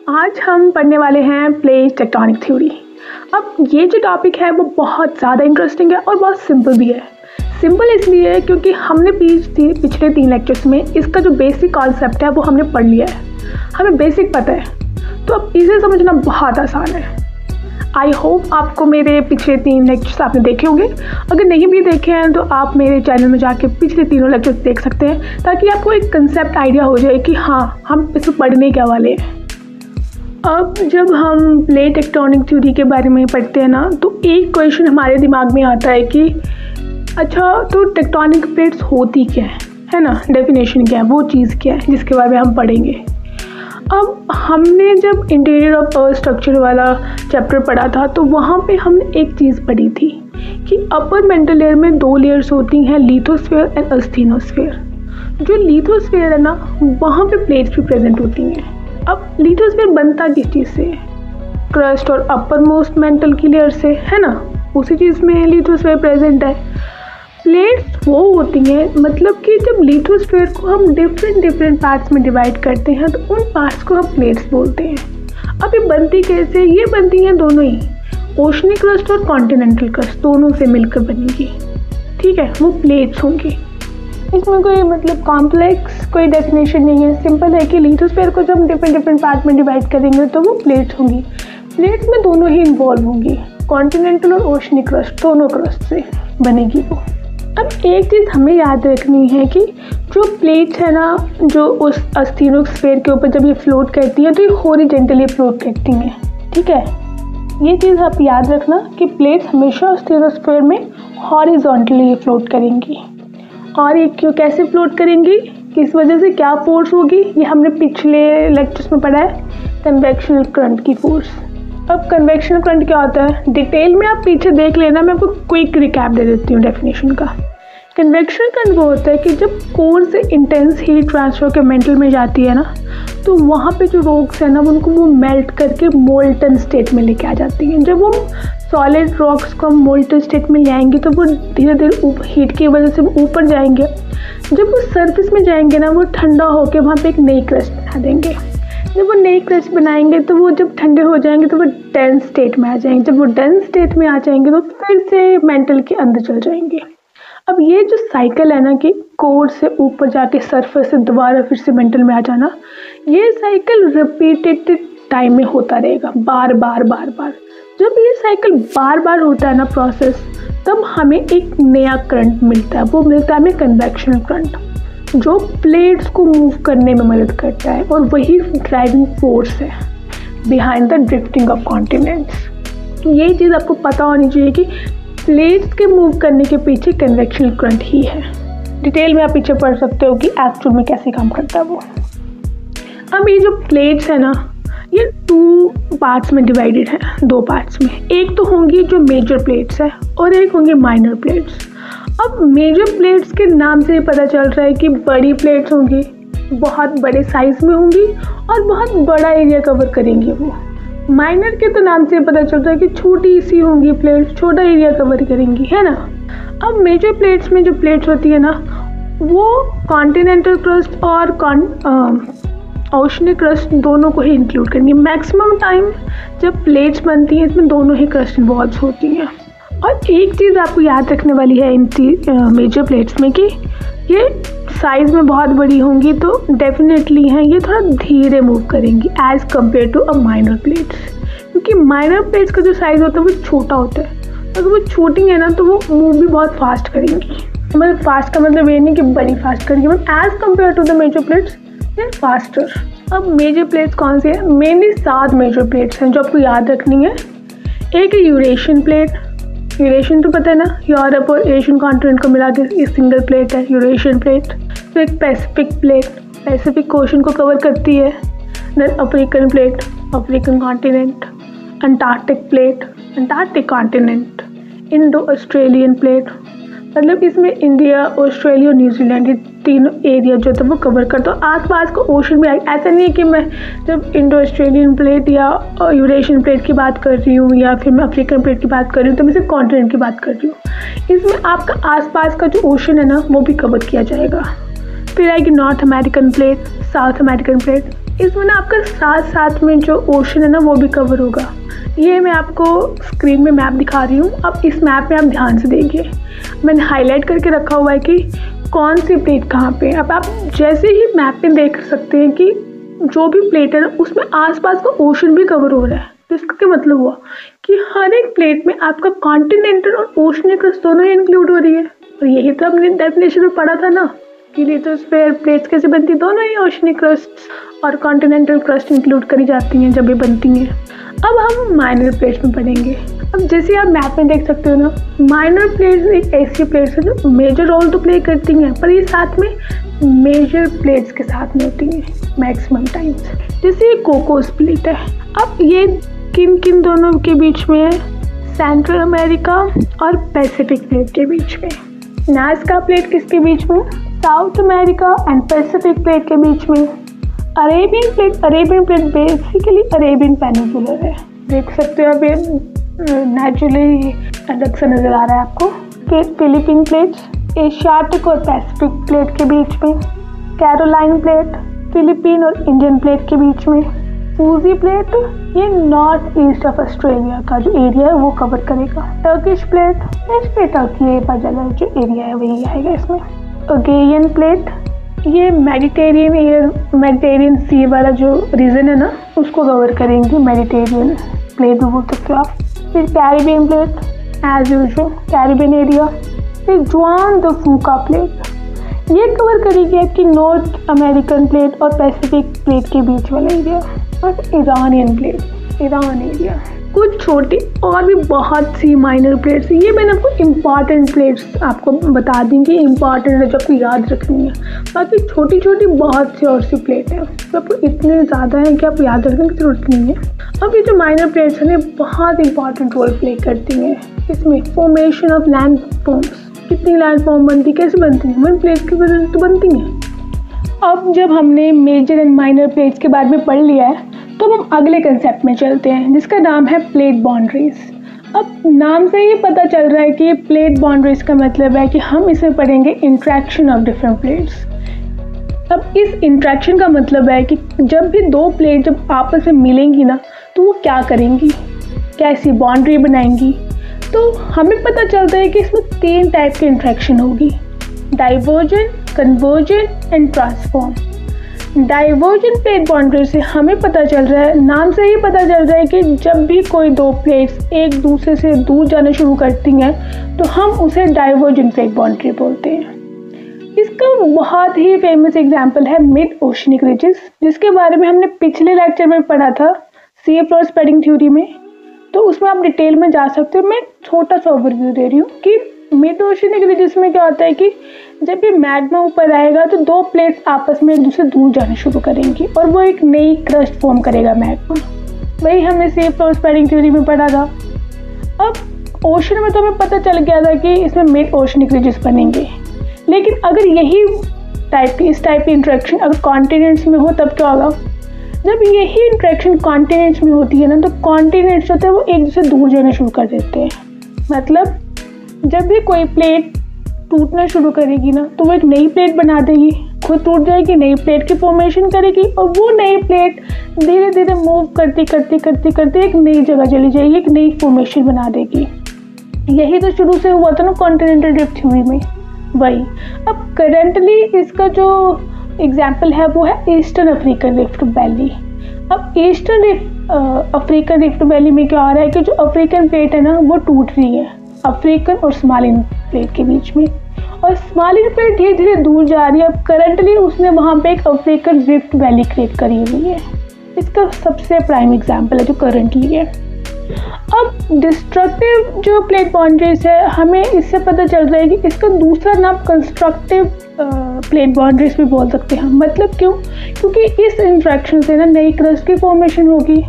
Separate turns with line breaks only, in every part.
आज हम पढ़ने वाले हैं प्लेट टेक्टोनिक थ्योरी। अब ये जो टॉपिक है वो बहुत ज़्यादा इंटरेस्टिंग है और बहुत सिंपल भी है। सिंपल इसलिए है क्योंकि हमने पिछले 3 लेक्चर्स में इसका जो बेसिक कॉन्सेप्ट है वो हमने पढ़ लिया है, हमें बेसिक पता है, तो अब इसे समझना बहुत आसान है। आई होप आपको मेरे पिछले 3 लेक्चर्स आपने देखे होंगे। अगर नहीं भी देखे हैं तो आप मेरे चैनल में जाके पिछले 3 लेक्चर्स देख सकते हैं, ताकि आपको एक कंसेप्ट आइडिया हो जाए कि हाँ हम इसमें पढ़ने क्या वाले हैं। अब जब हम प्लेट टेक्टोनिक थ्योरी के बारे में पढ़ते हैं ना, तो एक क्वेश्चन हमारे दिमाग में आता है कि अच्छा तो टेक्टोनिक प्लेट्स होती क्या है ना, डेफिनेशन क्या है, वो चीज़ क्या है जिसके बारे में हम पढ़ेंगे। अब हमने जब इंटीरियर ऑफ अर्थ स्ट्रक्चर वाला चैप्टर पढ़ा था तो वहाँ पे हमने एक चीज़ पढ़ी थी कि अपर मेंटल लेयर में 2 लेयर्स होती हैं, लिथोस्फीयर एंड अस्थिनोस्फीयर। जो लिथोस्फीयर है ना, वहाँ पे प्लेट्स भी प्रेजेंट होती हैं। अब लिथोस्फीयर बनता किस चीज़ से? क्रस्ट और अपर मोस्ट मेंटल की लेयर से, है ना, उसी चीज़ में लिथोस्फीयर प्रेजेंट है। प्लेट्स वो होती हैं, मतलब कि जब लिथोस्फीयर को हम डिफरेंट पार्ट्स में डिवाइड करते हैं तो उन पार्ट्स को हम प्लेट्स बोलते हैं। अब ये बनती कैसे? ये बनती हैं दोनों ही, ओशनिक क्रस्ट और कॉन्टिनेंटल क्रस्ट दोनों से मिलकर बनेगी, ठीक है, वो प्लेट्स होंगी। इसमें कोई मतलब कॉम्प्लेक्स कोई डेफिनेशन नहीं है, सिंपल है कि लिथोस्फीयर को जब हम डिफरेंट पार्ट में डिवाइड करेंगे तो वो प्लेट्स होंगी। प्लेट्स में दोनों ही इन्वॉल्व होंगी, कॉन्टिनेंटल और ओशनिक क्रस्ट दोनों क्रस्ट से बनेगी वो। अब एक चीज़ हमें याद रखनी है कि जो प्लेट्स है ना, जो उस अस्थिनोस्फीयर के ऊपर जब ये फ्लोट करती हैं तो ये हॉरिजॉन्टली फ्लोट करती हैं, ठीक है। ये चीज़ आप याद रखना कि प्लेट्स हमेशा अस्थिनोस्फीयर में हॉरिजॉन्टली फ्लोट करेंगी। और ये क्यों, कैसे फ्लोट करेंगी, किस वजह से, क्या फोर्स होगी, ये हमने पिछले लेक्चर्स में पढ़ा है, कन्वेक्शनल करंट की फोर्स। अब कन्वेक्शनल करंट क्या होता है, डिटेल में आप पीछे देख लेना, मैं आपको क्विक रिकैप दे देती हूँ डेफिनेशन का। कन्वेक्शनल करंट वो होता है कि जब कोर से इंटेंस हीट ट्रांसफर के मेंटल में जाती है ना, तो वहाँ पे जो रॉक्स है ना उनको वो मेल्ट करके मोल्टन स्टेट में लेके आ जाती हैं। जब वो सॉलिड रॉक्स को हम मोल्टन स्टेट में ले आएंगे तो वो धीरे धीरे हीट की वजह से ऊपर जाएंगे। जब वो सरफेस में जाएंगे ना, वो ठंडा होकर वहाँ पे एक नई क्रस्ट बना देंगे। जब वो नई क्रस्ट बनाएंगे तो वो जब ठंडे हो जाएंगे तो वो डेंस स्टेट में आ जाएंगे। जब वो डेंस स्टेट में आ जाएंगे तो फिर से मेंटल के अंदर चल जाएंगे। अब ये जो साइकिल है ना कि कोर से ऊपर जाके सरफेस से दोबारा फिर से मेंटल में आ जाना, ये साइकिल रिपीटेड टाइम में होता रहेगा, बार बार। जब ये साइकिल बार बार होता है ना प्रोसेस, तब हमें एक नया करंट मिलता है, वो मिलता है हमें कन्वेक्शनल करंट, जो प्लेट्स को मूव करने में मदद करता है और वही ड्राइविंग फोर्स है behind the drifting of continents. ये चीज़ आपको पता होनी चाहिए कि प्लेट्स के मूव करने के पीछे कन्वेक्शनल करंट ही है। डिटेल में आप पीछे पढ़ सकते हो कि एक्चुअल में कैसे काम करता है वो। अब ये जो प्लेट्स है ना, ये 2 पार्ट्स में डिवाइडेड है, 2 पार्ट्स में। एक तो होंगी जो मेजर प्लेट्स है और एक होंगी माइनर प्लेट्स। अब मेजर प्लेट्स के नाम से पता चल रहा है कि बड़ी प्लेट्स होंगी, बहुत बड़े साइज में होंगी और बहुत बड़ा एरिया कवर करेंगी वो। माइनर के तो नाम से पता चलता है कि छोटी सी होंगी प्लेट्स, छोटा एरिया कवर करेंगी, है ना। अब मेजर प्लेट्स में जो प्लेट्स होती है ना, वो कॉन्टिनेंटल क्रस्ट और ओशनिक क्रस्ट दोनों को ही इंक्लूड करेंगी। मैक्सिमम टाइम जब प्लेट्स बनती हैं इसमें दोनों ही क्रस्ट इन्वॉल्व होती हैं। और एक चीज़ आपको याद रखने वाली है इन मेजर प्लेट्स में कि ये साइज़ में बहुत बड़ी होंगी तो डेफिनेटली हैं ये थोड़ा धीरे मूव करेंगी as compared to a minor plates, क्योंकि माइनर प्लेट्स का जो साइज़ होता है वो छोटा होता है। अगर वो छोटी है ना तो वो मूव भी बहुत फास्ट करेंगी। मतलब फास्ट का मतलब ये नहीं कि बड़ी फास्ट करेंगी, but as compared to the major plates ये फास्टर। अब मेजर प्लेट्स कौन सी है? मेनली 7 मेजर प्लेट्स हैं जो आपको याद रखनी है। एक है यूरेशियन प्लेट, यूरेशियन तो पता है ना, यूरोप और एशियन कॉन्टिनेंट को मिला के एक सिंगल प्लेट है यूरेशियन प्लेट। तो एक पैसिफिक प्लेट, पैसिफिक ओशन को कवर करती है। Then African plate, African continent. Antarctic plate, Antarctic continent. Indo Australian plate, मतलब इसमें इंडिया, ऑस्ट्रेलिया और न्यूजीलैंड ये 3 एरिया जो था वो कवर करता हूँ। आसपास को ओशन में ऐसा नहीं है कि मैं जब इंडो ऑस्ट्रेलियन प्लेट या यूरेशियन प्लेट की बात कर रही हूँ या फिर मैं अफ्रीकन प्लेट की बात कर रही हूँ तो मैं सिर्फ कॉन्टिनेंट की बात कर रही हूँ। इसमें आपका आसपास का जो ओशन है ना वो भी कवर किया जाएगा। फिर आएगी north American plate, south American plate, इसमें ना आपका साथ साथ में जो ओशन है ना वो भी कवर होगा। ये मैं आपको स्क्रीन में मैप दिखा रही हूँ, अब इस मैप में आप ध्यान से देखिए, मैंने हाईलाइट करके रखा हुआ है कि कौन सी प्लेट कहाँ पे। अब आप जैसे ही मैप में देख सकते हैं कि जो भी प्लेट है ना उसमें आसपास का ओशन भी कवर हो रहा है। तो इसका क्या मतलब हुआ कि हर एक प्लेट में आपका कॉन्टिनेंटल और ओशनिक क्रस्ट दोनों ही इंक्लूड हो रही है। और यही तो हमने डेफिनेशन में पढ़ा था ना कि लिथोस्फीयर प्लेट्स कैसे बनती, दोनों ही ओशनिक क्रस्ट और कॉन्टिनेंटल क्रस्ट इंक्लूड करी जाती हैं जब ये बनती हैं। अब हम माइनर प्लेट्स में पढ़ेंगे। अब जैसे आप मैप में देख सकते हो ना, माइनर प्लेट्स एक ऐसी प्लेट्स है जो मेजर रोल तो प्ले करती हैं, पर ये साथ में मेजर प्लेट्स के साथ में होती हैं मैक्सिमम टाइम्स। जैसे ये कोकोस प्लेट है, अब ये किन किन दोनों के बीच में है, सेंट्रल अमेरिका और पैसिफिक प्लेट के बीच में। नाज़का प्लेट किसके बीच में, south America and Pacific plate के बीच में। Arabian plate basically Arabian peninsular है, देख सकते हो आप, ये नेचुरली अलग सा नज़र आ रहा है आपको। फिलीपीन प्लेट्स एशियाटिक और पैसिफिक प्लेट के बीच में। कैरोलाइन प्लेट फिलीपीन और इंडियन प्लेट के बीच में। फूजी प्लेट ये नॉर्थ ईस्ट ऑफ ऑस्ट्रेलिया का जो एरिया है वो कवर करेगा। टर्किश प्लेट इसमें टर्की का जगह जो एरिया है वही आएगा इसमें। ओगेयन प्लेट ये मेडिटेरियन सी वाला जो रीजन है ना उसको कवर करेंगे, मेडिटेरियन प्लेट भी बोल सकते हो आप। फिर Caribbean plate as usual Caribbean area. फिर जुआन द फूका प्लेट ये कवर करेगी आपकी नॉर्थ अमेरिकन प्लेट और पैसिफिक प्लेट के बीच वाला एरिया। और ईरानियन प्लेट ईरान एरिया। कुछ छोटी और भी बहुत सी माइनर प्लेट्स, ये मैंने आपको इम्पॉर्टेंट प्लेट्स आपको बता दी कि इम्पॉर्टेंट है जो आपको याद रखनी है। बाकी छोटी छोटी बहुत सी और सी प्लेट है तो आपको इतने ज़्यादा हैं कि आप याद रखने की जरूरत नहीं है। अब ये जो माइनर प्लेट्स हैं बहुत इंपॉर्टेंट रोल प्ले करती हैं इसमें। फॉर्मेशन ऑफ लैंड फॉर्म्स, कितनी लैंड फॉर्म बनती, कैसे बनती है, वन प्लेट की वजह से तो बनती हैं। अब जब हमने मेजर एंड माइनर प्लेट्स के बारे में पढ़ लिया है तो हम अगले कंसेप्ट में चलते हैं जिसका नाम है प्लेट बाउंड्रीज। अब नाम से ही पता चल रहा है कि प्लेट बाउंड्रीज का मतलब है कि हम इसमें पढ़ेंगे इंट्रैक्शन ऑफ डिफरेंट प्लेट्स। अब इस इंट्रैक्शन का मतलब है कि जब भी दो प्लेट जब आपस में मिलेंगी ना तो वो क्या करेंगी, कैसी बाउंड्री बनाएंगी। तो हमें पता चलता है कि इसमें 3 टाइप की इंट्रैक्शन होगी, divergent, convergent and transform. Divergent plate boundary से हमें पता चल रहा है, नाम से ही पता चल रहा है कि जब भी कोई दो प्लेट्स एक दूसरे से दूर जाना शुरू करती हैं तो हम उसे डाइवर्जेंट प्लेट बाउंड्री बोलते हैं। इसका बहुत ही फेमस एग्जांपल है मिड ओशनिक रिजेस, जिसके बारे में हमने पिछले लेक्चर में पढ़ा था सी एफ्लोर स्प्रेडिंग थ्योरी में, तो उसमें आप डिटेल में जा सकते हो। मैं छोटा सा ओवरव्यू दे रही हूँ कि मिड ओशनिक रिजेस में क्या होता है कि जब भी मैग्मा ऊपर आएगा तो दो प्लेट्स आपस में एक दूसरे दूर जाना शुरू करेंगी और वो एक नई क्रस्ट फॉर्म करेगा मैग्मा। वही हमने सी एफ्लोर स्प्रेडिंग थ्योरी में पढ़ा था। अब ओशन में तो हमें पता चल गया था कि इसमें मिड ओशनिक रिजेस बनेंगे, लेकिन अगर यही इस टाइप की इंट्रैक्शन अगर कॉन्टिनेंट्स में हो तब क्या होगा। जब यही इंट्रैक्शन कॉन्टिनेंट्स में होती है ना तो कॉन्टिनेंट्स होते हैं वो एक दूसरे दूर जाना शुरू कर देते हैं। मतलब जब भी कोई प्लेट टूटना शुरू करेगी ना तो वो एक नई प्लेट बना देगी, खुद टूट जाएगी, नई प्लेट की फॉर्मेशन करेगी और वो नई प्लेट धीरे धीरे मूव करती एक नई जगह चली जाएगी, एक नई फॉर्मेशन बना देगी। यही तो शुरू से हुआ था ना कॉन्टिनेंटल ड्रिफ्ट थ्योरी में वही। अब करंटली इसका जो एग्जाम्पल है वो है ईस्टर्न अफ्रीकन रिफ्ट वैली। अब ईस्टर्न अफ्रीकन रिफ्ट वैली में क्या हो रहा है कि जो अफ्रीकन प्लेट है ना वो टूट रही है अफ्रीकन और स्मॉलिन प्लेट के बीच में, और स्मॉलिन प्लेट धीरे धीरे दूर जा रही है। अब करंटली उसने वहाँ पे एक अफ्रीकन रिफ्ट वैली क्रिएट करी हुई है। इसका सबसे प्राइम एग्जाम्पल है जो करंटली है। अब डिस्ट्रक्टिव जो प्लेट बाउंड्रीज है हमें इससे पता चल रहा है कि इसका दूसरा नाम कंस्ट्रक्टिव प्लेट बाउंड्रीज भी बोल सकते हैं। मतलब क्यों, क्योंकि इस इंट्रैक्शन से ना नई क्रस्ट की फॉर्मेशन होगी,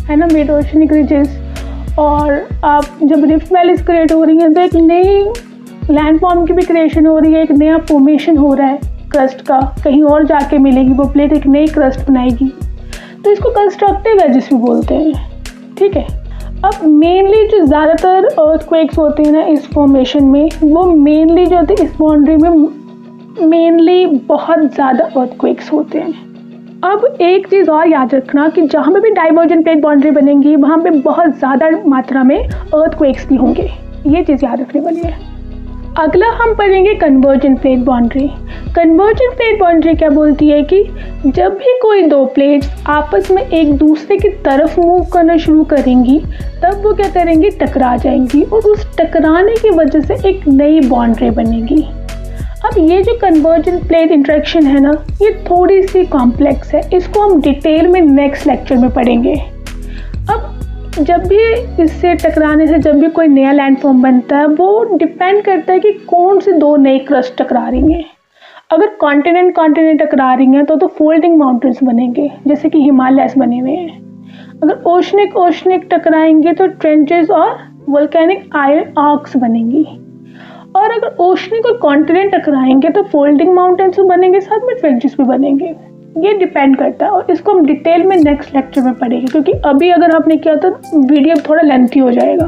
है ना, मिड ओशनिक रिजेस। और आप जब रिफ्ट वैलीज क्रिएट हो रही हैं तो एक नई लैंडफॉर्म की भी क्रिएशन हो रही है, एक नया फॉर्मेशन हो रहा है क्रस्ट का, कहीं और जाके मिलेगी वो प्लेट, एक नई क्रस्ट बनाएगी। तो इसको कंस्ट्रक्टिव एजिस भी बोलते हैं, ठीक है। अब मेनली जो ज़्यादातर अर्थक्वेक्स होते हैं ना इस फॉर्मेशन में, वो मेनली जो होते हैं इस बाउंड्री में मेनली बहुत ज़्यादा अर्थक्वेक्स होते हैं। अब एक चीज़ और याद रखना कि जहाँ पे भी डाइवर्जेंट प्लेट बाउंड्री बनेंगी वहाँ पे बहुत ज़्यादा मात्रा में अर्थक्वेक्स भी होंगे, ये चीज़ याद रखने वाली है। अगला हम पढ़ेंगे convergent plate boundary. Convergent plate boundary क्या बोलती है कि जब भी कोई दो प्लेट्स आपस में एक दूसरे की तरफ मूव करना शुरू करेंगी तब वो क्या करेंगी, टकरा जाएंगी और उस टकराने की वजह से एक नई बाउंड्री बनेगी। अब ये जो कन्वर्जेंट प्लेट इंटरेक्शन है ना, ये थोड़ी सी कॉम्प्लेक्स है, इसको हम डिटेल में नेक्स्ट लेक्चर में पढ़ेंगे। अब जब भी इससे टकराने से जब भी कोई नया लैंडफॉर्म बनता है वो डिपेंड करता है कि कौन से दो नई क्रस्ट टकरा रही हैं। अगर कॉन्टिनेंट टकरा रही हैं तो फोल्डिंग माउंटेन्स बनेंगे, जैसे कि हिमालयस बने हुए हैं। अगर ओशनिक टकराएंगे तो ट्रेंचेस और वोल्केनिक आयरन आर्क्स बनेंगी। और अगर ओशनिक और कॉन्टिनेंट टकराएंगे तो फोल्डिंग माउंटेन्स भी बनेंगे, साथ में ट्रेंचेस भी बनेंगे। ये डिपेंड करता है और इसको हम डिटेल में नेक्स्ट लेक्चर में पढ़ेंगे, क्योंकि अभी अगर आपने किया तो वीडियो थोड़ा लेंथी हो जाएगा।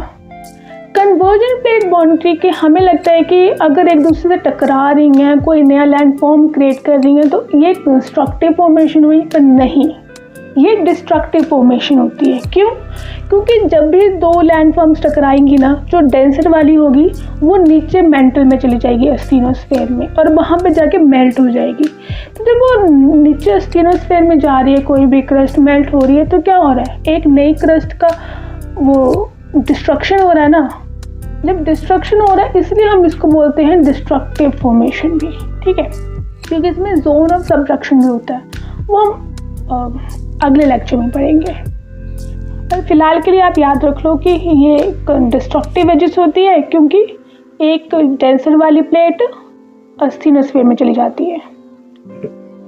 कन्वर्जेंट प्लेट बाउंड्री के हमें लगता है कि अगर एक दूसरे से टकरा रही हैं, कोई नया लैंडफॉर्म क्रिएट कर रही हैं तो ये कंस्ट्रक्टिव फॉर्मेशन हुई, पर नहीं, ये डिस्ट्रक्टिव फॉर्मेशन होती है। क्यों? क्योंकि जब भी दो लैंडफॉर्म्स टकराएंगी ना, जो डेंसर वाली होगी वो नीचे मेंटल में चली जाएगी, अस्थिनोस्फेयर में, और वहाँ पे जाके मेल्ट हो जाएगी। तो जब वो नीचे अस्थिनोस्फेयर में जा रही है, कोई भी क्रस्ट मेल्ट हो रही है, तो क्या हो रहा है, एक नई क्रस्ट का वो डिस्ट्रक्शन हो रहा है ना। जब डिस्ट्रक्शन हो रहा है इसलिए हम इसको बोलते हैं डिस्ट्रक्टिव फॉर्मेशन भी, ठीक है, क्योंकि इसमें जोन ऑफ सबडक्शन भी होता है, वो हम अगले लेक्चर में पढ़ेंगे। पर फिलहाल के लिए आप याद रख लो कि ये डिस्ट्रक्टिव एजेस होती है क्योंकि एक डेंसर वाली प्लेट अस्थिनोस्फेयर में चली जाती है।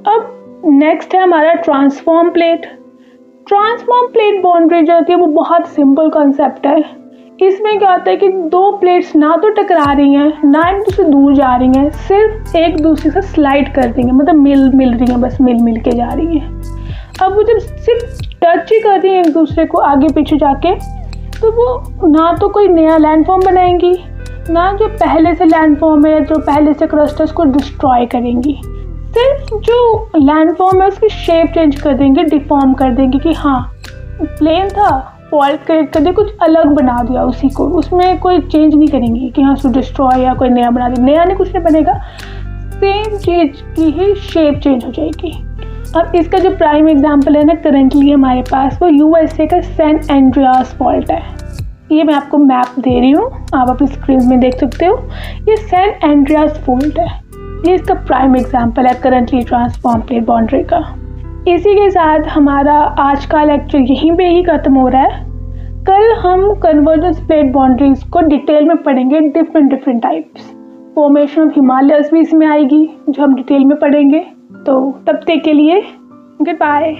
अब नेक्स्ट है हमारा transform plate. Transform plate boundary जो होती है वो बहुत सिंपल कॉन्सेप्ट है। इसमें क्या होता है कि दो प्लेट्स ना तो टकरा रही हैं, ना एक दूसरे दूर जा रही हैं, सिर्फ एक दूसरे से स्लाइड कर रही हैं, मतलब मिल रही हैं, बस मिल के जा रही हैं। अब वो जब सिर्फ टच ही कर रही हैं एक दूसरे को आगे पीछे जाके, तो वो ना तो कोई नया लैंडफॉर्म बनाएंगी, ना जो पहले से लैंडफॉर्म है, जो पहले से क्रस्ट है, उसको डिस्ट्रॉय करेंगी। सिर्फ जो लैंडफॉर्म है उसकी शेप चेंज कर देंगे, डिफॉर्म कर देंगे कि हाँ प्लेन था, फॉल्ट क्रिएट कर दिया, कुछ अलग बना दिया उसी को, उसमें कोई चेंज नहीं करेंगी कि हाँ उसको डिस्ट्रॉय या कोई नया बना दिया। नया नहीं, कुछ नहीं बनेगा, सेम चीज़ की ही शेप चेंज हो जाएगी। अब इसका जो प्राइम एग्जांपल है ना करंटली हमारे पास, वो यूएसए का सैन एंड्रियास फॉल्ट है। ये मैं आपको मैप दे रही हूँ, आप अपनी स्क्रीन में देख सकते हो, ये सैन एंड्रियास फॉल्ट है, ये इसका प्राइम एग्जांपल है करंटली ट्रांसफॉर्म प्लेट बाउंड्री का। इसी के साथ हमारा आज का लेक्चर यहीं पे ही ख़त्म हो रहा है। कल हम कन्वर्जेंस प्लेट बाउंड्रीज को डिटेल में पढ़ेंगे, different types. Formation of Himalayas भी इसमें आएगी जो हम डिटेल में पढ़ेंगे। तो तब तक के लिए गुड बाय।